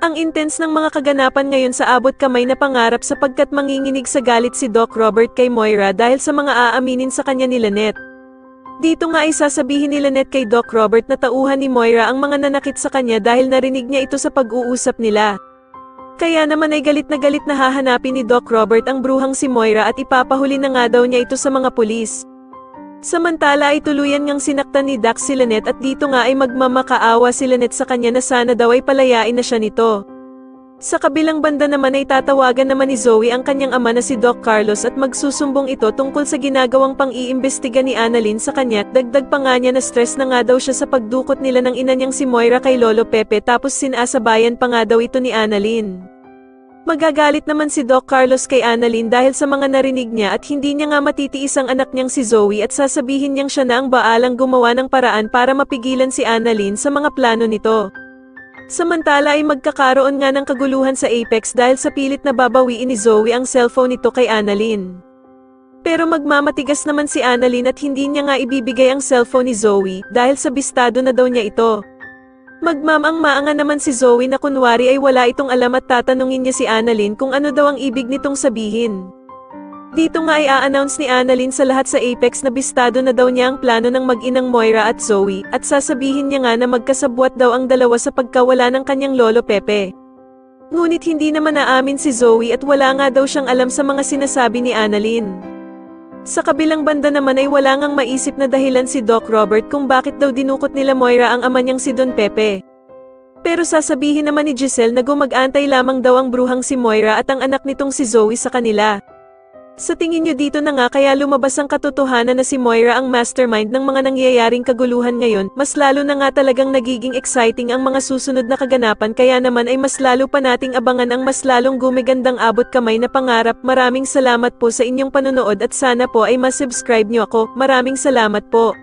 Ang intense ng mga kaganapan ngayon sa abot kamay na pangarap sapagkat manginginig sa galit si Doc Robert kay Moira dahil sa mga aaminin sa kanya ni Lynette. Dito nga ay sasabihin ni Lynette kay Doc Robert na tauhan ni Moira ang mga nanakit sa kanya dahil narinig niya ito sa pag-uusap nila. Kaya naman ay galit na hahanapin ni Doc Robert ang bruhang si Moira at ipapahuli na nga daw niya ito sa mga pulis. Samantala ay tuluyan ngang sinaktan ni Dax si Lynette at dito nga ay magmamakaawa si Lynette sa kanya na sana daw ay palayain na siya nito. Sa kabilang banda naman ay tatawagan naman ni Zoe ang kanyang ama na si Doc Carlos at magsusumbong ito tungkol sa ginagawang pang-iimbestiga ni Annalyn sa kanya at dagdag pa nga niya na stress na nga daw siya sa pagdukot nila ng ina niyang si Moira kay Lolo Pepe tapos sinasabayan pa nga daw ito ni Annalyn. Magagalit naman si Doc Carlos kay Annalyn dahil sa mga narinig niya at hindi niya nga matitiis ang anak niyang si Zoe at sasabihin niyang siya na ang baalang gumawa ng paraan para mapigilan si Annalyn sa mga plano nito. Samantala ay magkakaroon nga ng kaguluhan sa Apex dahil sa pilit na babawiin ni Zoe ang cellphone nito kay Annalyn. Pero magmamatigas naman si Annalyn at hindi niya nga ibibigay ang cellphone ni Zoe dahil sabistado na daw niya ito. Magmamang-maanga naman si Zoe na kunwari ay wala itong alam at tatanungin niya si Annalyn kung ano daw ang ibig nitong sabihin. Dito nga ay a-announce ni Annalyn sa lahat sa Apex na bistado na daw niya ang plano ng mag-inang Moira at Zoe at sasabihin niya nga na magkasabwat daw ang dalawa sa pagkawala ng kanyang Lolo Pepe. Ngunit hindi naman naamin si Zoe at wala nga daw siyang alam sa mga sinasabi ni Annalyn. Sa kabilang banda naman ay wala ngang maisip na dahilan si Doc Robert kung bakit daw dinukot nila Moira ang ama niyang si Don Pepe. Pero sasabihin naman ni Giselle na gumag-antay lamang daw ang bruhang si Moira at ang anak nitong si Zoe sa kanila. Sa tingin niyo dito na nga kaya lumabas ang katotohanan na si Moira ang mastermind ng mga nangyayaring kaguluhan ngayon, mas lalo na nga talagang nagiging exciting ang mga susunod na kaganapan kaya naman ay mas lalo pa nating abangan ang mas lalong gumigandang abot kamay na pangarap. Maraming salamat po sa inyong panonood at sana po ay masubscribe niyo ako. Maraming salamat po.